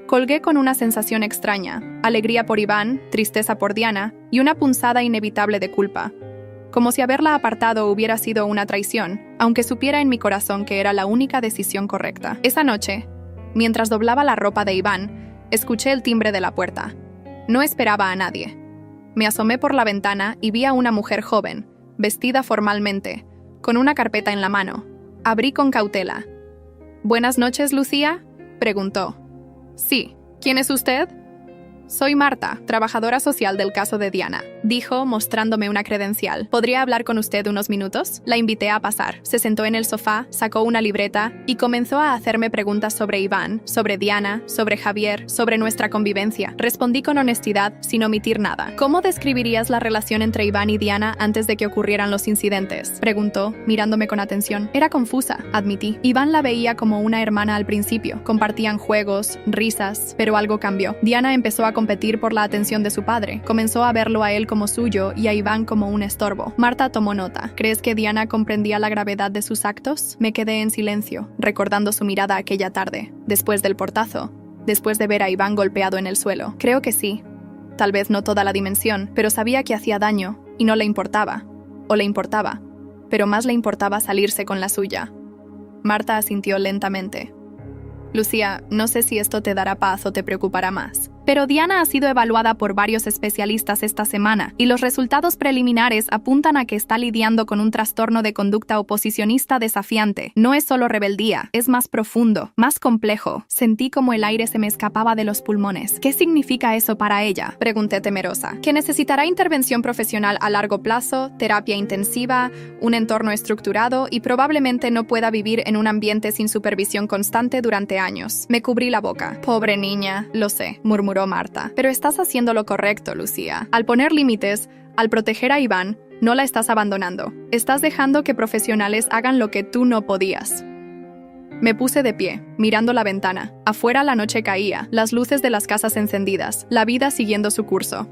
Colgué con una sensación extraña, alegría por Iván, tristeza por Diana y una punzada inevitable de culpa. Como si haberla apartado hubiera sido una traición, aunque supiera en mi corazón que era la única decisión correcta. Esa noche, mientras doblaba la ropa de Iván, escuché el timbre de la puerta. No esperaba a nadie. Me asomé por la ventana y vi a una mujer joven, vestida formalmente, con una carpeta en la mano. Abrí con cautela. «¿Buenas noches, Lucía?», preguntó. «Sí. ¿Quién es usted?» «Soy Marta, trabajadora social del caso de Diana», dijo, mostrándome una credencial. «¿Podría hablar con usted unos minutos?». La invité a pasar. Se sentó en el sofá, sacó una libreta y comenzó a hacerme preguntas sobre Iván, sobre Diana, sobre Javier, sobre nuestra convivencia. Respondí con honestidad, sin omitir nada. «¿Cómo describirías la relación entre Iván y Diana antes de que ocurrieran los incidentes?», preguntó, mirándome con atención. Era confusa, admití. Iván la veía como una hermana al principio. Compartían juegos, risas, pero algo cambió. Diana empezó a competir por la atención de su padre. Comenzó a verlo a él como suyo y a Iván como un estorbo. Marta tomó nota. ¿Crees que Diana comprendía la gravedad de sus actos? Me quedé en silencio, recordando su mirada aquella tarde, después del portazo, después de ver a Iván golpeado en el suelo. Creo que sí. Tal vez no toda la dimensión, pero sabía que hacía daño y no le importaba. O le importaba, pero más le importaba salirse con la suya. Marta asintió lentamente. Lucía, no sé si esto te dará paz o te preocupará más, pero Diana ha sido evaluada por varios especialistas esta semana y los resultados preliminares apuntan a que está lidiando con un trastorno de conducta oposicionista desafiante. No es solo rebeldía, es más profundo, más complejo. Sentí como el aire se me escapaba de los pulmones. ¿Qué significa eso para ella?, pregunté temerosa. Que necesitará intervención profesional a largo plazo, terapia intensiva, un entorno estructurado y probablemente no pueda vivir en un ambiente sin supervisión constante durante años. Me cubrí la boca. Pobre niña, lo sé, murmuró Marta. Pero estás haciendo lo correcto, Lucía. Al poner límites, al proteger a Iván, no la estás abandonando. Estás dejando que profesionales hagan lo que tú no podías. Me puse de pie, mirando la ventana. Afuera la noche caía, las luces de las casas encendidas, la vida siguiendo su curso.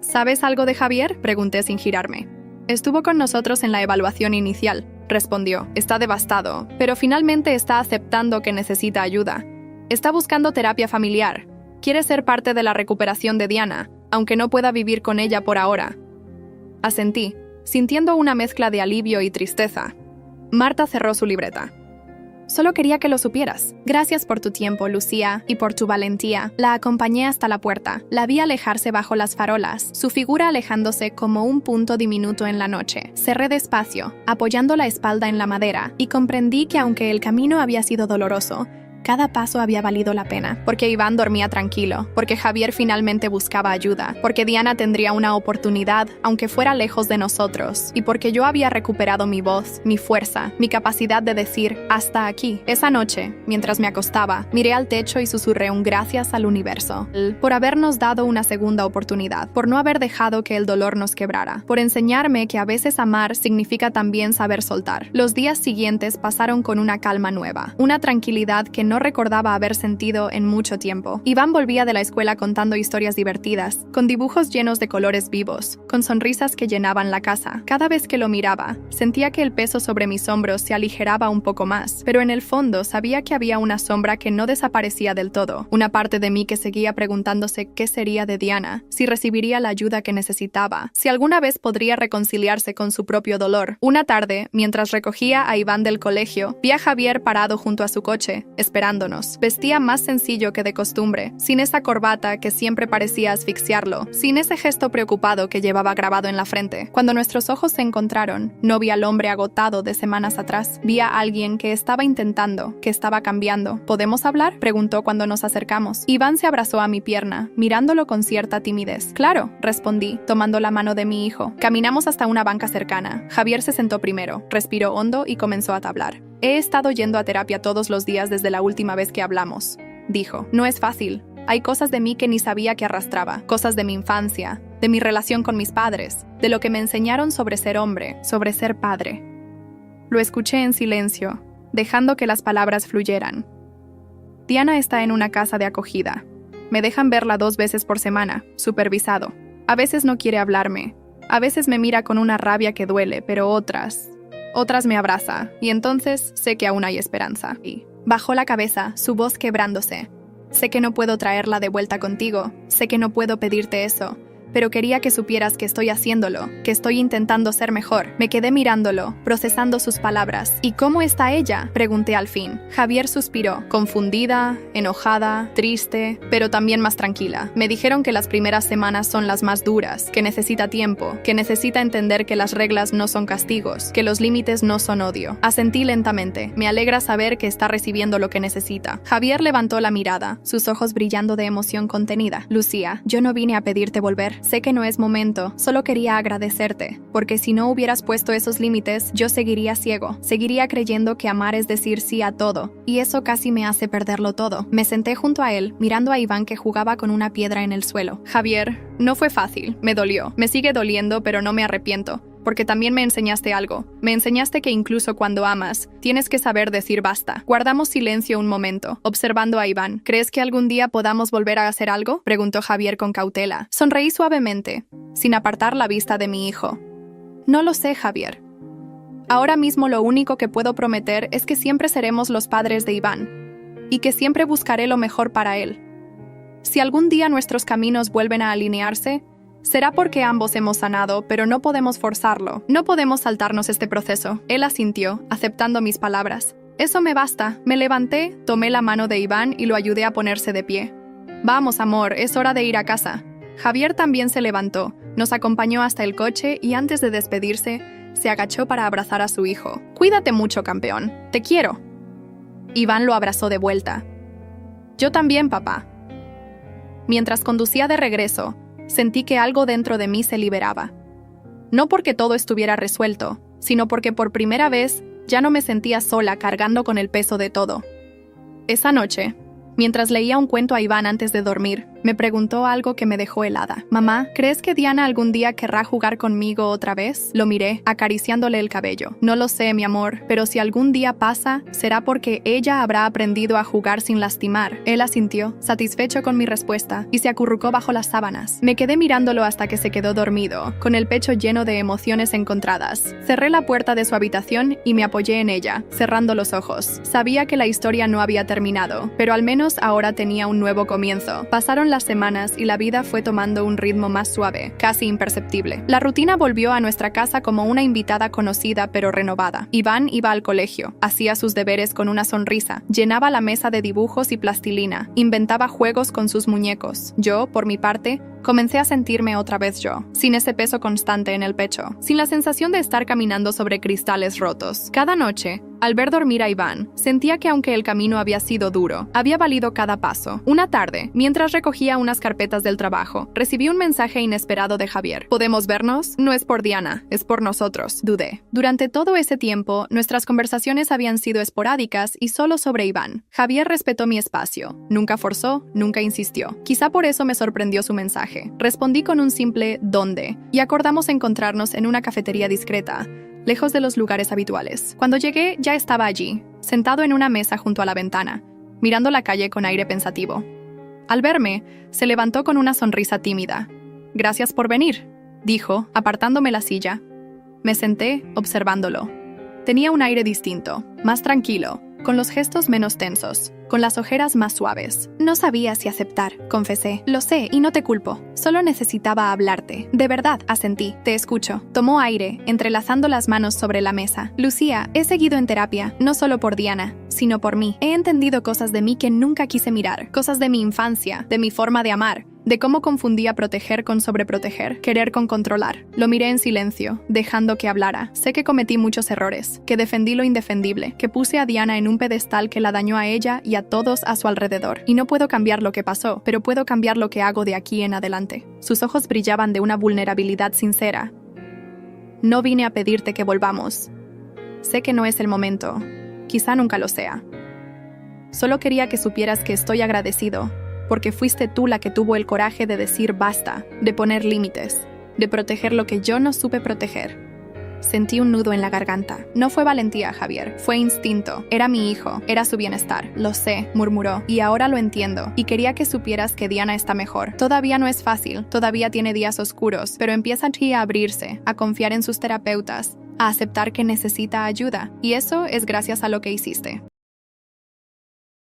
¿Sabes algo de Javier?, pregunté sin girarme. Estuvo con nosotros en la evaluación inicial, respondió. Está devastado, pero finalmente está aceptando que necesita ayuda. Está buscando terapia familiar. Quiere ser parte de la recuperación de Diana, aunque no pueda vivir con ella por ahora. Asentí, sintiendo una mezcla de alivio y tristeza. Marta cerró su libreta. Solo quería que lo supieras. Gracias por tu tiempo, Lucía, y por tu valentía. La acompañé hasta la puerta. La vi alejarse bajo las farolas, su figura alejándose como un punto diminuto en la noche. Cerré despacio, apoyando la espalda en la madera, y comprendí que aunque el camino había sido doloroso, cada paso había valido la pena, porque Iván dormía tranquilo, porque Javier finalmente buscaba ayuda, porque Diana tendría una oportunidad, aunque fuera lejos de nosotros, y porque yo había recuperado mi voz, mi fuerza, mi capacidad de decir hasta aquí. Esa noche, mientras me acostaba, miré al techo y susurré un gracias al universo, por habernos dado una segunda oportunidad, por no haber dejado que el dolor nos quebrara, por enseñarme que a veces amar significa también saber soltar. Los días siguientes pasaron con una calma nueva, una tranquilidad que no recordaba haber sentido en mucho tiempo. Iván volvía de la escuela contando historias divertidas, con dibujos llenos de colores vivos, con sonrisas que llenaban la casa. Cada vez que lo miraba, sentía que el peso sobre mis hombros se aligeraba un poco más, pero en el fondo sabía que había una sombra que no desaparecía del todo, una parte de mí que seguía preguntándose qué sería de Diana, si recibiría la ayuda que necesitaba, si alguna vez podría reconciliarse con su propio dolor. Una tarde, mientras recogía a Iván del colegio, vi a Javier parado junto a su coche, esperándonos. Vestía más sencillo que de costumbre, sin esa corbata que siempre parecía asfixiarlo, sin ese gesto preocupado que llevaba grabado en la frente. Cuando nuestros ojos se encontraron, no vi al hombre agotado de semanas atrás. Vi a alguien que estaba intentando, que estaba cambiando. ¿Podemos hablar?, preguntó cuando nos acercamos. Iván se abrazó a mi pierna, mirándolo con cierta timidez. Claro, respondí, tomando la mano de mi hijo. Caminamos hasta una banca cercana. Javier se sentó primero, respiró hondo y comenzó a hablar. He estado yendo a terapia todos los días desde la última vez que hablamos, dijo. No es fácil. Hay cosas de mí que ni sabía que arrastraba, cosas de mi infancia, de mi relación con mis padres, de lo que me enseñaron sobre ser hombre, sobre ser padre. Lo escuché en silencio, dejando que las palabras fluyeran. Diana está en una casa de acogida. Me dejan verla 2 veces por semana, supervisado. A veces no quiere hablarme. A veces me mira con una rabia que duele, pero otras me abraza, y entonces sé que aún hay esperanza. Y bajó la cabeza, su voz quebrándose. Sé que no puedo traerla de vuelta contigo, sé que no puedo pedirte eso, pero quería que supieras que estoy haciéndolo, que estoy intentando ser mejor. Me quedé mirándolo, procesando sus palabras. ¿Y cómo está ella?, pregunté al fin. Javier suspiró, confundida, enojada, triste, pero también más tranquila. Me dijeron que las primeras semanas son las más duras, que necesita tiempo, que necesita entender que las reglas no son castigos, que los límites no son odio. Asentí lentamente. Me alegra saber que está recibiendo lo que necesita. Javier levantó la mirada, sus ojos brillando de emoción contenida. Lucía, yo no vine a pedirte volver. Sé que no es momento, solo quería agradecerte, porque si no hubieras puesto esos límites, yo seguiría ciego, seguiría creyendo que amar es decir sí a todo, y eso casi me hace perderlo todo. Me senté junto a él, mirando a Iván que jugaba con una piedra en el suelo. Javier, no fue fácil, me dolió, me sigue doliendo, pero no me arrepiento, porque también me enseñaste algo. Me enseñaste que incluso cuando amas, tienes que saber decir basta. Guardamos silencio un momento, observando a Iván. ¿Crees que algún día podamos volver a hacer algo?, preguntó Javier con cautela. Sonreí suavemente, sin apartar la vista de mi hijo. No lo sé, Javier. Ahora mismo lo único que puedo prometer es que siempre seremos los padres de Iván, y que siempre buscaré lo mejor para él. Si algún día nuestros caminos vuelven a alinearse, será porque ambos hemos sanado, pero no podemos forzarlo. No podemos saltarnos este proceso. Él asintió, aceptando mis palabras. Eso me basta. Me levanté, tomé la mano de Iván y lo ayudé a ponerse de pie. Vamos, amor, es hora de ir a casa. Javier también se levantó, nos acompañó hasta el coche y antes de despedirse, se agachó para abrazar a su hijo. Cuídate mucho, campeón. Te quiero. Iván lo abrazó de vuelta. Yo también, papá. Mientras conducía de regreso, sentí que algo dentro de mí se liberaba. No porque todo estuviera resuelto, sino porque por primera vez ya no me sentía sola cargando con el peso de todo. Esa noche, mientras leía un cuento a Iván antes de dormir, me preguntó algo que me dejó helada. Mamá, ¿crees que Diana algún día querrá jugar conmigo otra vez? Lo miré, acariciándole el cabello. No lo sé, mi amor, pero si algún día pasa, será porque ella habrá aprendido a jugar sin lastimar. Él asintió, satisfecho con mi respuesta, y se acurrucó bajo las sábanas. Me quedé mirándolo hasta que se quedó dormido, con el pecho lleno de emociones encontradas. Cerré la puerta de su habitación y me apoyé en ella, cerrando los ojos. Sabía que la historia no había terminado, pero al menos ahora tenía un nuevo comienzo. Pasaron las semanas y la vida fue tomando un ritmo más suave, casi imperceptible. La rutina volvió a nuestra casa como una invitada conocida pero renovada. Iván iba al colegio, hacía sus deberes con una sonrisa, llenaba la mesa de dibujos y plastilina, inventaba juegos con sus muñecos. Yo, por mi parte, comencé a sentirme otra vez yo, sin ese peso constante en el pecho, sin la sensación de estar caminando sobre cristales rotos. Cada noche, al ver dormir a Iván, sentía que aunque el camino había sido duro, había valido cada paso. Una tarde, mientras recogía unas carpetas del trabajo, recibí un mensaje inesperado de Javier. ¿Podemos vernos? No es por Diana, es por nosotros, dudé. Durante todo ese tiempo, nuestras conversaciones habían sido esporádicas y solo sobre Iván. Javier respetó mi espacio, nunca forzó, nunca insistió. Quizá por eso me sorprendió su mensaje. Respondí con un simple ¿dónde? Y acordamos encontrarnos en una cafetería discreta, lejos de los lugares habituales. Cuando llegué, ya estaba allí, sentado en una mesa junto a la ventana, mirando la calle con aire pensativo. Al verme, se levantó con una sonrisa tímida. «Gracias por venir», dijo, apartándome la silla. Me senté, observándolo. Tenía un aire distinto, más tranquilo, con los gestos menos tensos, con las ojeras más suaves. No sabía si aceptar, confesé. Lo sé y no te culpo. Solo necesitaba hablarte. De verdad, asentí. Te escucho. Tomó aire, entrelazando las manos sobre la mesa. Lucía, he seguido en terapia, no solo por Diana, sino por mí. He entendido cosas de mí que nunca quise mirar. Cosas de mi infancia, de mi forma de amar, de cómo confundía proteger con sobreproteger, querer con controlar. Lo miré en silencio, dejando que hablara. Sé que cometí muchos errores, que defendí lo indefendible, que puse a Diana en un pedestal que la dañó a ella y a todos a su alrededor. Y no puedo cambiar lo que pasó, pero puedo cambiar lo que hago de aquí en adelante. Sus ojos brillaban de una vulnerabilidad sincera. No vine a pedirte que volvamos. Sé que no es el momento. Quizá nunca lo sea. Solo quería que supieras que estoy agradecido, porque fuiste tú la que tuvo el coraje de decir basta, de poner límites, de proteger lo que yo no supe proteger. Sentí un nudo en la garganta. No fue valentía, Javier, fue instinto. Era mi hijo, era su bienestar. Lo sé, murmuró, y ahora lo entiendo. Y quería que supieras que Diana está mejor. Todavía no es fácil, todavía tiene días oscuros, pero empieza a abrirse, a confiar en sus terapeutas, a aceptar que necesita ayuda. Y eso es gracias a lo que hiciste.